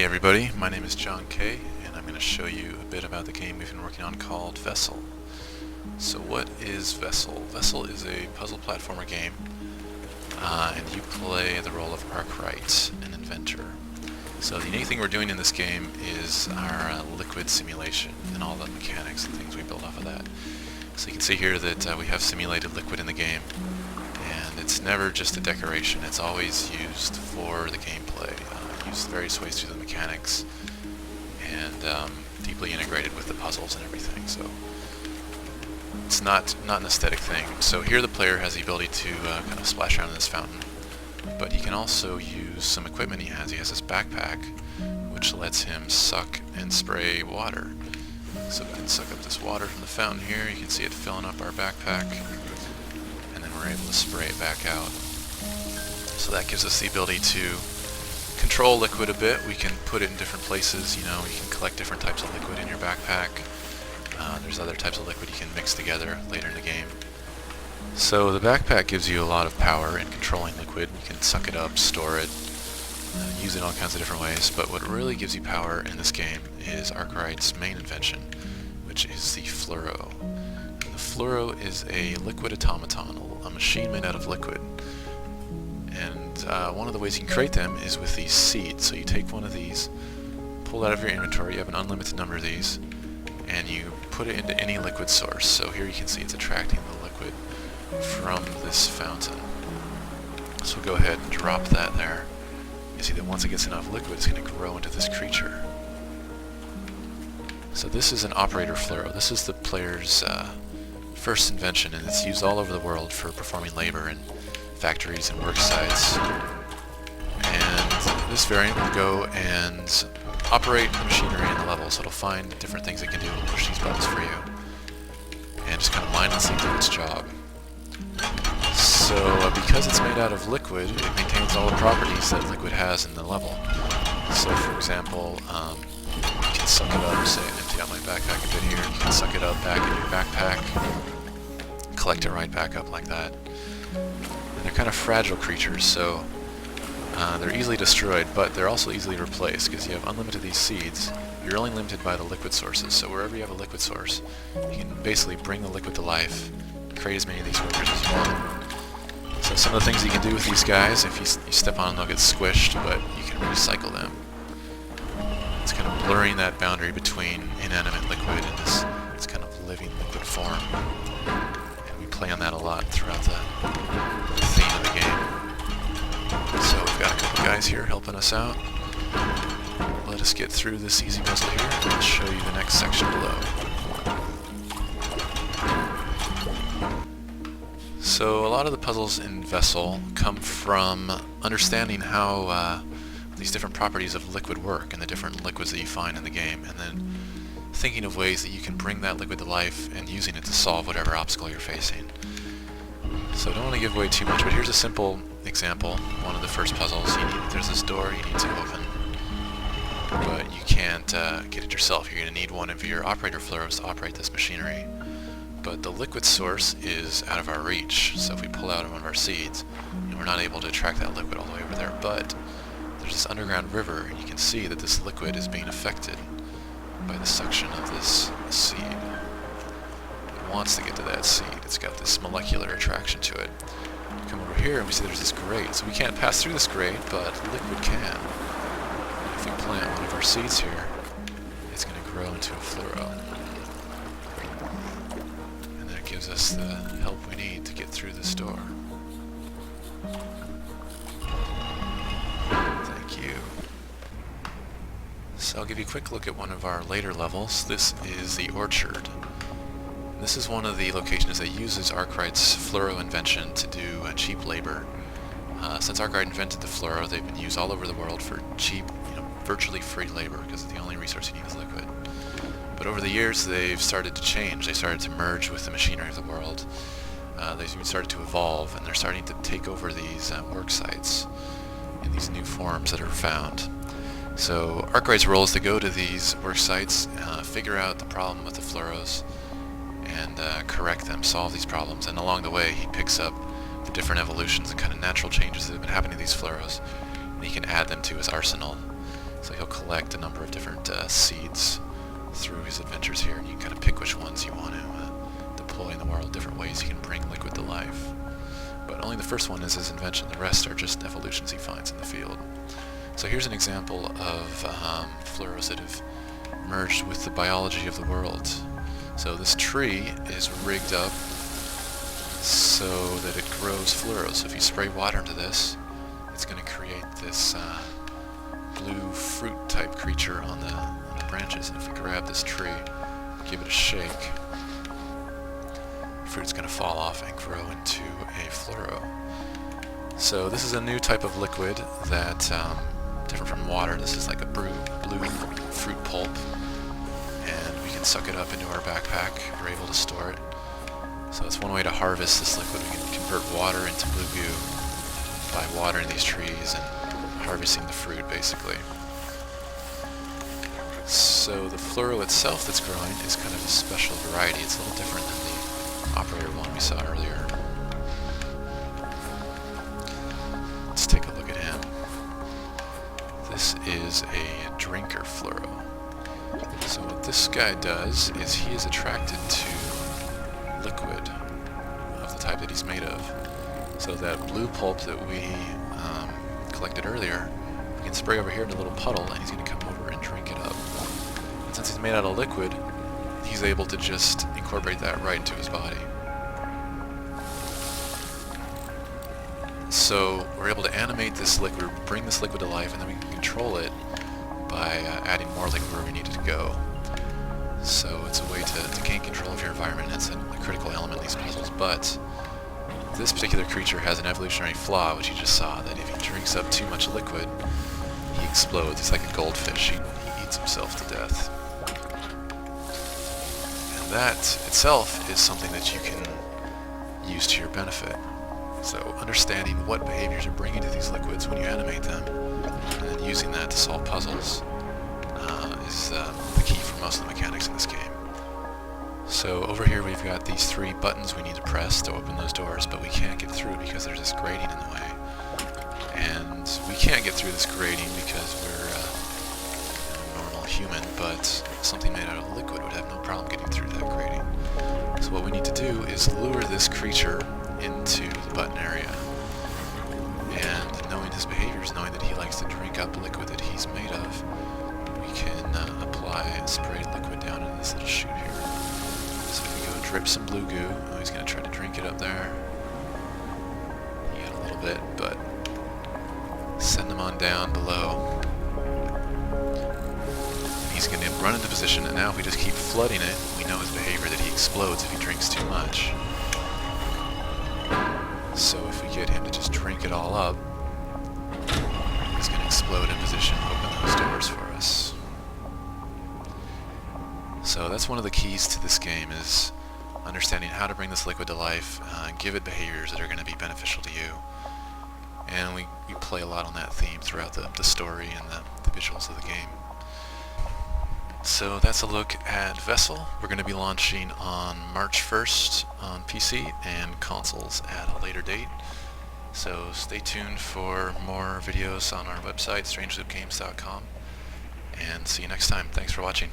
Hey everybody, my name is John Kay, and I'm going to show you a bit about the game we've been working on called Vessel. So what is Vessel? Vessel is a puzzle platformer game, and you play the role of Arkwright, an inventor. So the unique thing we're doing in this game is our liquid simulation and all the mechanics and things we build off of that. So you can see here that we have simulated liquid in the game, and it's never just a decoration, it's always used for the gameplay. Used various ways through the mechanics, and deeply integrated with the puzzles and everything. So it's not an aesthetic thing. So here the player has the ability to kind of splash around in this fountain, but he can also use some equipment he has. He has this backpack which lets him suck and spray water. So we can suck up this water from the fountain here. You can see it filling up our backpack, and then we're able to spray it back out. So that gives us the ability to control liquid a bit. We can put it in different places. You know, you can collect different types of liquid in your backpack. There's other types of liquid you can mix together later in the game. So the backpack gives you a lot of power in controlling liquid. You can suck it up, store it, use it in all kinds of different ways. But what really gives you power in this game is Arkwright's main invention, which is the fluoro. And the fluoro is a liquid automaton, a machine made out of liquid. And one of the ways you can create them is with these seeds. So you take one of these, pull it out of your inventory, you have an unlimited number of these, and you put it into any liquid source. So here you can see it's attracting the liquid from this fountain. So we'll go ahead and drop that there. You see that once it gets enough liquid, it's going to grow into this creature. So this is an operator fluoro. This is the player's first invention, and it's used all over the world for performing labor in factories and work sites. And this variant will go and operate machinery in the level, so it'll find different things it can do and push these buttons for you, and just kind of mindlessly do its job. So because it's made out of liquid, it maintains all the properties that liquid has in the level. So for example, you can suck it up, say, empty out my backpack a bit here, you can suck it up back in your backpack, collect it right back up like that. And they're kind of fragile creatures, so they're easily destroyed, but they're also easily replaced because you have unlimited these seeds. You're only limited by the liquid sources, so wherever you have a liquid source, you can basically bring the liquid to life, create as many of these workers as you want. So some of the things you can do with these guys, if you step on them, they'll get squished, but you can recycle them. It's kind of blurring that boundary between inanimate liquid and this kind of living liquid form. And we play on that a lot throughout the theme of the game. So we've got a couple guys here helping us out. Let us get through this easy puzzle here, and I'll show you the next section below. So a lot of the puzzles in Vessel come from understanding how these different properties of liquid work and the different liquids that you find in the game, and then thinking of ways that you can bring that liquid to life and using it to solve whatever obstacle you're facing. So I don't want to give away too much, but here's a simple example. One of the first puzzles, there's this door you need to open, but you can't get it yourself. You're going to need one of your operator fluoros to operate this machinery. But the liquid source is out of our reach, so if we pull out one of our seeds, we're not able to attract that liquid all the way over there. But there's this underground river, and you can see that this liquid is being affected by the suction of this seed. It wants to get to that seed. It's got this molecular attraction to it. We come over here and we see there's this grate. So we can't pass through this grate, but liquid can. And if we plant one of our seeds here, it's going to grow into a fluoro. And that gives us the help we need to get through this door. Thank you. So I'll give you a quick look at one of our later levels. This is the orchard. This is one of the locations that uses Arkwright's fluoro invention to do cheap labor. Since Arkwright invented the fluoro, they've been used all over the world for cheap, virtually free labor, because the only resource you need is liquid. But over the years, they've started to change. They started to merge with the machinery of the world. They've even started to evolve, and they're starting to take over these work sites in these new forms that are found. So Arkwright's role is to go to these work sites, figure out the problem with the fluoros, and correct them, solve these problems. And along the way, he picks up the different evolutions and kind of natural changes that have been happening to these fluoros, and he can add them to his arsenal So he'll collect a number of different seeds through his adventures here, and you can kind of pick which ones you want to deploy in the world, different ways you can bring liquid to life. But only the first one is his invention. The rest are just evolutions he finds in the field. So here's an example of fluoros that have merged with the biology of the world. So this tree is rigged up so that it grows fluoros. So if you spray water into this, it's going to create this blue fruit type creature on the branches. And if we grab this tree, give it a shake, the fruit's going to fall off and grow into a fluoro. So this is a new type of liquid that, different from water, this is like a blue fruit pulp, and we can suck it up into our backpack. We're able to store it. So that's one way to harvest this liquid. We can convert water into blue goo by watering these trees and harvesting the fruit, basically. So the fluoro itself that's growing is kind of a special variety. It's a little different than the operator one we saw earlier. Let's take a look at him. This is a drinker fluoro. So what this guy does is he is attracted to liquid of the type that he's made of. So that blue pulp that we collected earlier, we can spray over here in a little puddle and he's going to come over and drink it up. And since he's made out of liquid, he's able to just incorporate that right into his body. So we're able to animate this liquid, bring this liquid to life, and then we can control it by adding more liquid where we need it to go. So it's a way to gain control of your environment, and it's a critical element in these puzzles. But this particular creature has an evolutionary flaw, which you just saw, that if he drinks up too much liquid, he explodes. He's like a goldfish. He eats himself to death. And that itself is something that you can use to your benefit. So understanding what behaviors you're bringing to these liquids when you animate them, and then using that to solve puzzles, is the key for most of the mechanics in this game. So over here we've got these 3 buttons we need to press to open those doors, but we can't get through because there's this grating in the way. And we can't get through this grating because we're a normal human, but something made out of liquid would have no problem getting through that grating. So what we need to do is lure this creature into the button area. And knowing his behaviors, knowing that he likes to drink up liquid that he's made of, we can apply sprayed liquid down into this little chute here. So if we go drip some blue goo, oh, he's going to try to drink it up there. He got a little bit, but send him on down below. He's going to run into position, and now if we just keep flooding it, we know his behavior that he explodes if he drinks too much. So if we get him to just drink it all up, he's going to explode in position and open those doors for us. So that's one of the keys to this game, is understanding how to bring this liquid to life and give it behaviors that are going to be beneficial to you. And we play a lot on that theme throughout the story and the visuals of the game. So that's a look at Vessel. We're going to be launching on March 1st on PC and consoles at a later date. So stay tuned for more videos on our website, strangeloopgames.com, and see you next time. Thanks for watching.